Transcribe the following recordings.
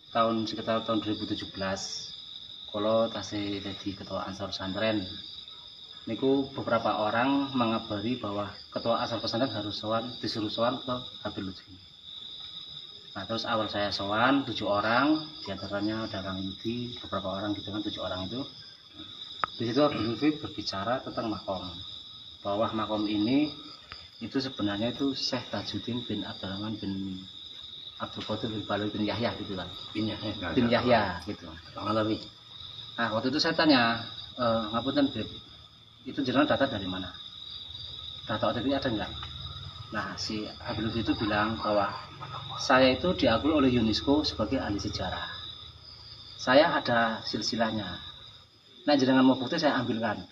sekitar tahun 2017 kalau tasih jadi ketua Ansor Pesantren. Niku beberapa orang mengabari bahwa ketua Ansor Pesantren harus disuruh sowan ke Habib Lutfi. Nah terus awal saya sowan 7 orang, diantaranya ada Kang Yudi, beberapa orang gitu kan, 7 orang itu. Di situ Habib Lutfi berbicara tentang makom, bahwa makom ini itu sebenarnya itu Syekh Tajuddin bin Abdurrahman bin Abdul Qadir bin Balawi bin Yahya gitu kan, bin Yahya gitu. Nah waktu itu saya tanya, ngapunten Beb, itu jenengan data dari mana? Data OTP ada enggak? Nah si Habib Lutfi itu bilang bahwa saya itu diakui oleh UNESCO sebagai ahli sejarah. Saya ada silsilahnya. Nah jenengan mau bukti saya ambilkan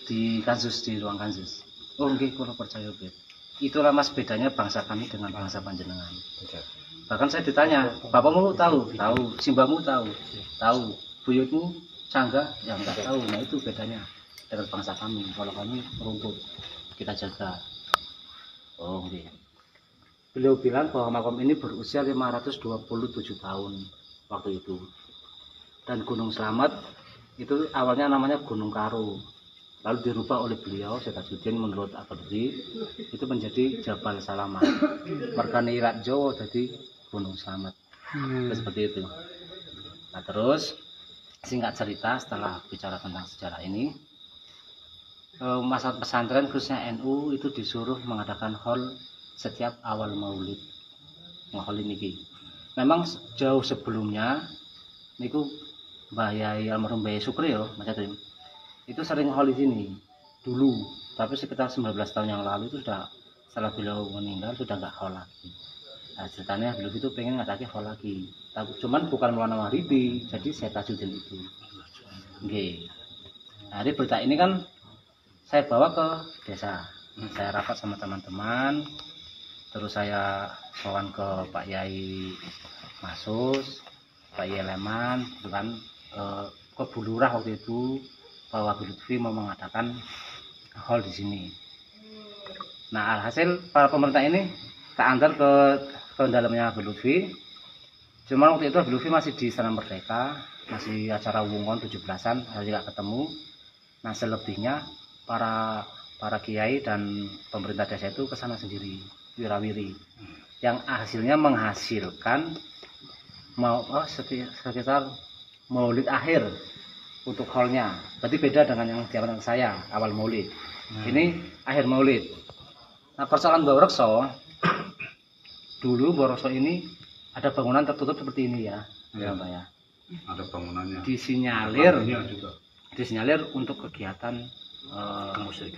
di kansus, di ruang kansus. Oh nggih, kalau percaya Beb. Itulah mas bedanya bangsa kami dengan bangsa panjenengan. Bahkan saya ditanya, bapakmu tahu, simbamu tahu, buyutmu cangga, ya enggak tahu. Nah itu bedanya dengan bangsa kami. Kalau kami rumput, kita jaga. Oh nggih. Beliau bilang bahwa makam ini berusia 527 tahun waktu itu. Dan Gunung Slamet itu awalnya namanya Gunung Karo. Lalu dirubah oleh beliau, Syekh Tajuddin menurut Abadi, itu menjadi Jabal Salamat. Mergane ilat Jawa jadi Gunung Slamet. Seperti itu. Nah terus, singkat cerita setelah bicara tentang sejarah ini, masyarakat pesantren khususnya NU itu disuruh mengadakan haul setiap awal maulid. Haul ini. Memang jauh sebelumnya, niku Mbah Yai almarhum Mbah Sukri ya, Mas Adrim. Itu sering haul di sini dulu, tapi sekitar 19 tahun yang lalu itu sudah, setelah beliau meninggal sudah nggak haul lagi. Nah ceritanya beliau itu pengen ngadaki haul lagi, tapi cuman bukan Maulana Maghribi, jadi Syekh Tajuddin itu. Oke. Nah dari berita ini kan saya bawa ke desa, saya rapat sama teman-teman, terus saya sowan ke Pak Yai Masus, Pak Yai Leman, itu kan ke Bulurah waktu itu, bahwa Habib Lutfi mau mengadakan hall di sini. Nah, alhasil para pemerintah ini tak antar ke dalamnya Habib Lutfi. Cuma waktu itu Habib Lutfi masih di Istana Merdeka, masih acara wungon 17-an, hari nggak ketemu. Nah, selebihnya para kiai dan pemerintah desa itu ke sana sendiri, wirawiri. Yang hasilnya menghasilkan sekitar maulid akhir untuk hallnya. Berarti beda dengan yang diamankan saya awal maulid. Ini akhir maulid. Nah persoalan Bawarekso, dulu Bawarekso ini ada bangunan tertutup seperti ini ya, Pak ya. Ada bangunannya. Disinyalir untuk kegiatan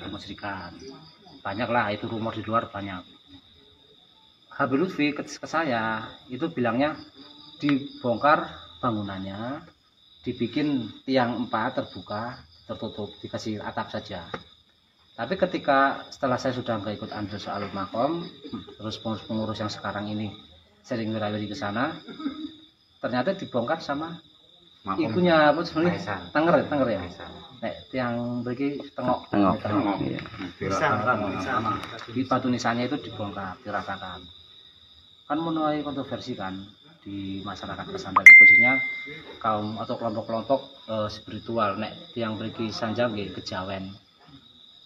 kemusyrikan. Banyak lah itu rumor di luar banyak. Habib Lutfi ke saya itu bilangnya dibongkar bangunannya, dibikin tiang 4 terbuka, tertutup, dikasih atap saja. Tapi setelah saya sudah nggak ikut andil soal makom, terus pengurus yang sekarang ini sering wirawiri ke sana, ternyata dibongkar sama ibunya apa sebenarnya Tanger ya. Nek tiang bagi tengok. Iya. Di batu nisannya itu dibongkar, diratakan. Kan menuai kontroversi kan di masyarakat pesantren, khususnya kaum atau kelompok-kelompok spiritual. Nek tiang beri sanjang kejawen,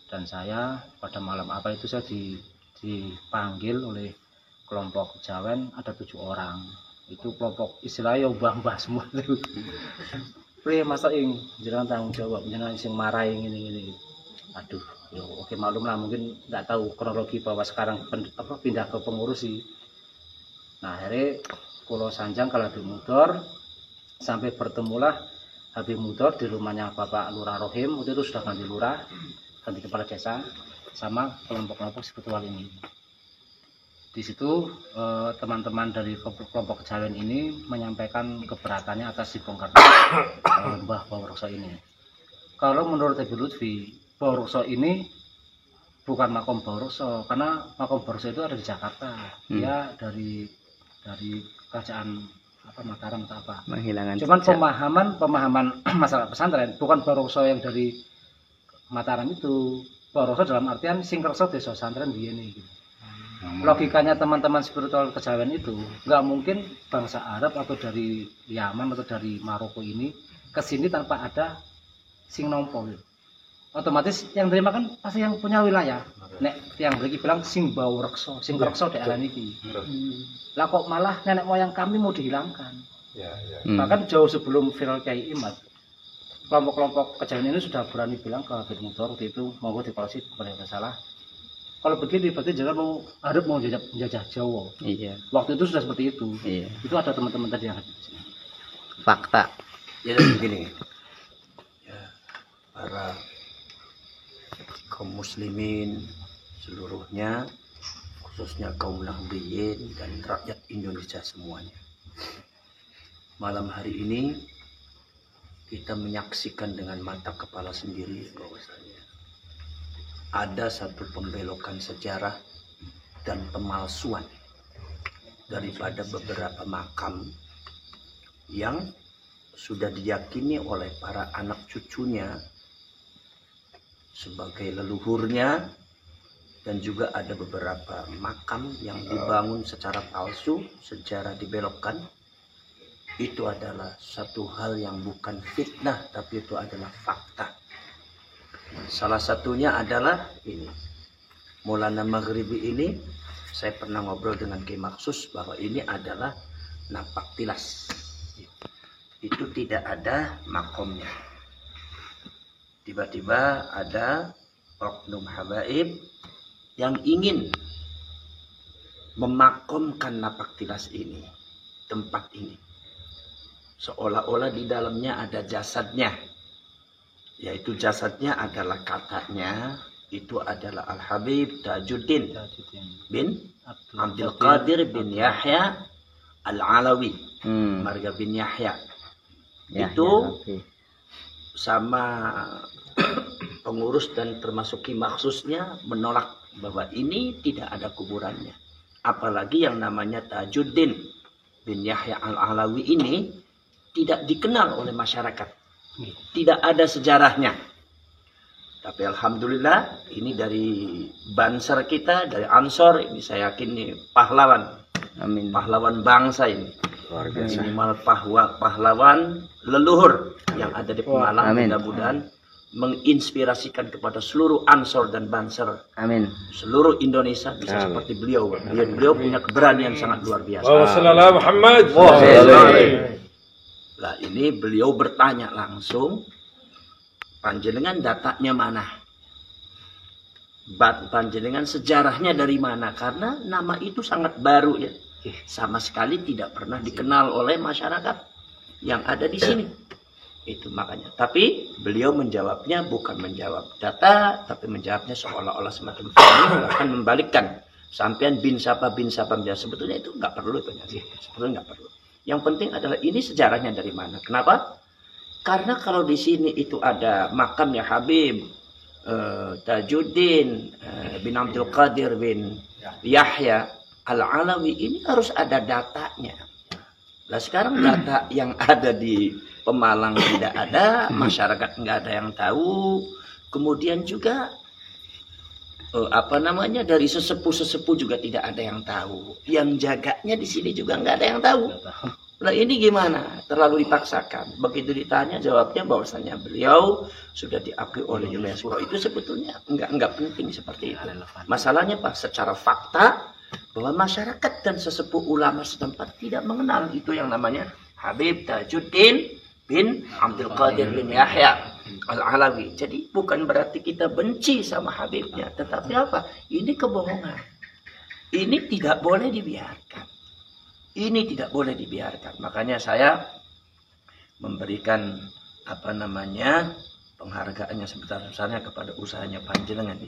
dan saya pada malam apa itu saya dipanggil oleh kelompok kejawen, ada 7 orang. Itu kelompok istilahnya mbah-mbah semua itu. Priye masa ing jenengan tanggung jawab, jenengan sing marahi ngene-ngene. Aduh, yo oke maklum lah, mungkin nggak tahu kronologi bahwa sekarang pindah ke pengurus sih. Nah akhirnya Pulau Sanjang kalau Habib Mudor, sampai bertemulah Habib Mudor di rumahnya Bapak Lurah Rohim. Itu sudah ganti lurah, ganti kepala desa, sama kelompok-kelompok spiritual ini. Di situ teman-teman dari kelompok kejawen ini menyampaikan keberatannya atas dibongkarnya Mbah Bawarekso ini. Kalau menurut Habib Lutfi, Bawarekso ini bukan makom Bawarekso, karena makom Bawarekso itu ada di Jakarta. Dia dari kerajaan Mataram atau apa. Cuman pemahaman masalah pesantren bukan Bawarekso yang dari Mataram itu. Bawarekso dalam artian sing kersa desa pesantren biyen iki. Logikanya teman-teman spiritual kejawen itu nggak mungkin bangsa Arab atau dari Yaman atau dari Maroko ini kesini tanpa ada sing nompo gitu. Otomatis yang terima kan pasti yang punya wilayah. Nek yang beri bilang sing bau rekso, sing rekso daerah niki. Lah kok malah nenek moyang kami mau dihilangkan. Bahkan jauh sebelum viral Kiai Imad, kelompok-kelompok kejawen ini sudah berani bilang ke Habib Mudhor waktu itu, monggo dikoreksi kalau tidak salah. Kalau begini berarti jangan mau Arab mau menjajah Jawa. Iya. Waktu itu sudah seperti itu. Iya. Itu ada teman-teman tadi yang hadir di sini. Fakta. Jadi begini, ya, para kaum muslimin seluruhnya, khususnya kaum Nahdiyin dan rakyat Indonesia semuanya. Malam hari ini kita menyaksikan dengan mata kepala sendiri bahwasanya ada satu pembelokan sejarah dan pemalsuan daripada beberapa makam yang sudah diyakini oleh para anak cucunya sebagai leluhurnya, dan juga ada beberapa makam yang dibangun secara palsu, sejarah dibelokkan. Itu adalah satu hal yang bukan fitnah, tapi itu adalah fakta. Salah satunya adalah ini, Maulana Maghribi ini, saya pernah ngobrol dengan Kiai Maksus bahwa ini adalah napak tilas. Itu tidak ada makomnya. Tiba-tiba ada oknum habaib yang ingin memakomkan napak tilas ini, tempat ini. Seolah-olah di dalamnya ada jasadnya. Yaitu jasadnya adalah katanya, itu adalah Al-Habib Tajuddin bin Abdul Qadir bin Yahya Al-Alawi. Marga bin Yahya. Itu sama pengurus dan termasuk Ki Maksusnya menolak bahwa ini tidak ada kuburannya. Apalagi yang namanya Tajuddin bin Yahya Al-Alawi ini tidak dikenal oleh masyarakat. Tidak ada sejarahnya. Tapi alhamdulillah ini dari Banser kita, dari Ansor, ini saya yakin ini pahlawan. Amin. Pahlawan bangsa ini. Luar biasa. Minimal pahlawan leluhur yang ada di Pemalang. Amin. Mudah-mudahan menginspirasikan kepada seluruh Ansor dan Banser. Amin. Seluruh Indonesia bisa seperti beliau. Beliau punya keberanian sangat luar biasa. Wassalamualaikum Muhammad. Nah ini beliau bertanya langsung, panjenengan datanya mana? Panjenengan sejarahnya dari mana? Karena nama itu sangat baru ya. Sama sekali tidak pernah dikenal oleh masyarakat yang ada di sini. Itu makanya. Tapi beliau menjawabnya bukan menjawab data, tapi menjawabnya seolah-olah semacam akan membalikkan. Sampean bin siapa sebetulnya itu nggak perlu itu. Sebetulnya nggak perlu. Yang penting adalah ini sejarahnya dari mana. Kenapa? Karena kalau di sini itu ada makamnya Habib Tajuddin bin Abdul Qadir bin Yahya Al-Alawi, ini harus ada datanya. Nah sekarang data yang ada di Pemalang tidak ada, masyarakat nggak ada yang tahu. Kemudian juga dari sesepuh-sesepuh juga tidak ada yang tahu. Yang jaganya di sini juga nggak ada yang tahu. Nah ini gimana? Terlalu dipaksakan. Begitu ditanya jawabnya bahwasanya beliau sudah diakui oleh UNESCO. Itu sebetulnya nggak penting seperti itu. Masalahnya Pak, secara fakta bahwa masyarakat dan sesepuh ulama setempat tidak mengenal itu yang namanya Habib Tajuddin bin Abdul Qadir bin Yahya Al-Alawi. Jadi bukan berarti kita benci sama Habibnya, tetapi apa? Ini kebohongan. Ini tidak boleh dibiarkan. Ini tidak boleh dibiarkan. Makanya saya memberikan penghargaannya sebesar-besarnya kepada usahanya panjenengan.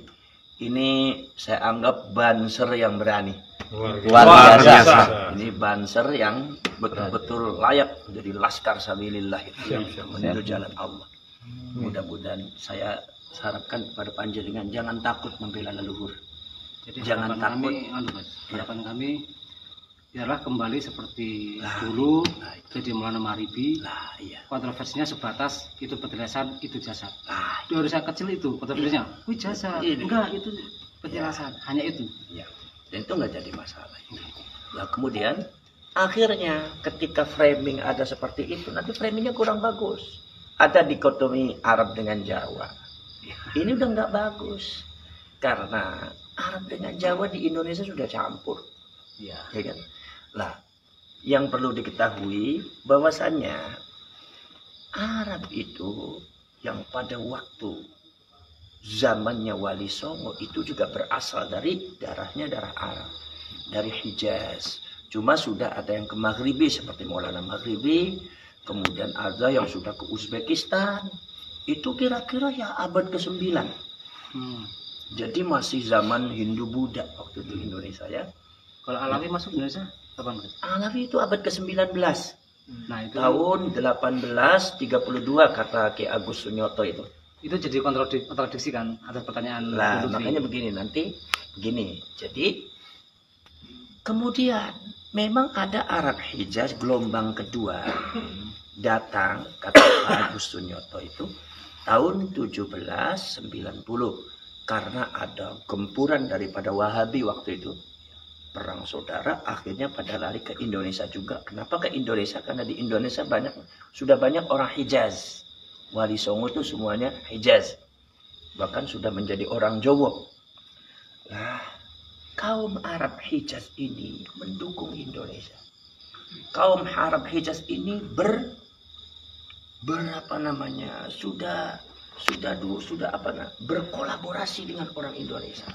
Ini saya anggap Banser yang berani. Luar biasa. Ini Banser yang betul-betul layak menjadi laskar sabilillah yang menuju jalan Allah. Mudah-mudahan saya harapkan kepada panjenengan jangan takut membela leluhur. Jadi jangan takut. Harapan kami ialah kembali seperti dulu, jadi Maulana Maghribi. Kontroversinya sebatas itu petilasan, itu jasad. Dari saya kecil itu kontroversinya, wih jasad, enggak itu petilasan, hanya itu. Dan itu nggak jadi masalah. Nah kemudian akhirnya ketika framing ada seperti itu, nanti framingnya kurang bagus. Ada dikotomi Arab dengan Jawa. Ini udah nggak bagus. Karena Arab dengan Jawa di Indonesia sudah campur. Ya kan? Lah, yang perlu diketahui bahwasannya Arab itu yang pada waktu zamannya Wali Songo itu juga berasal dari darahnya darah Arab. Dari Hijaz. Cuma sudah ada yang ke Maghribi seperti Maulana Maghribi. Kemudian ada yang sudah ke Uzbekistan. Itu kira-kira ya abad ke-9. Jadi masih zaman Hindu-Buddha waktu itu Indonesia ya. Kalau Alawi masuk Indonesia kapan? Alawi itu abad ke-19. Nah, itu Tahun 1832 kata Ki Agus Sunyoto itu. Itu jadi kontradiksi kan atas pertanyaan Nah, Lutfi. makanya begini. Jadi kemudian memang ada Arab Hijaz gelombang kedua datang kata Pak Agus Sunyoto itu tahun 1790 karena ada gempuran daripada Wahabi waktu itu. Perang saudara akhirnya pada lari ke Indonesia juga. Kenapa ke Indonesia? Karena di Indonesia sudah banyak orang Hijaz. Wali Songo itu semuanya Hijaz. Bahkan sudah menjadi orang Jawa. Nah, kaum Arab Hijaz ini mendukung Indonesia. Kaum Arab Hijaz ini berkolaborasi dengan orang Indonesia.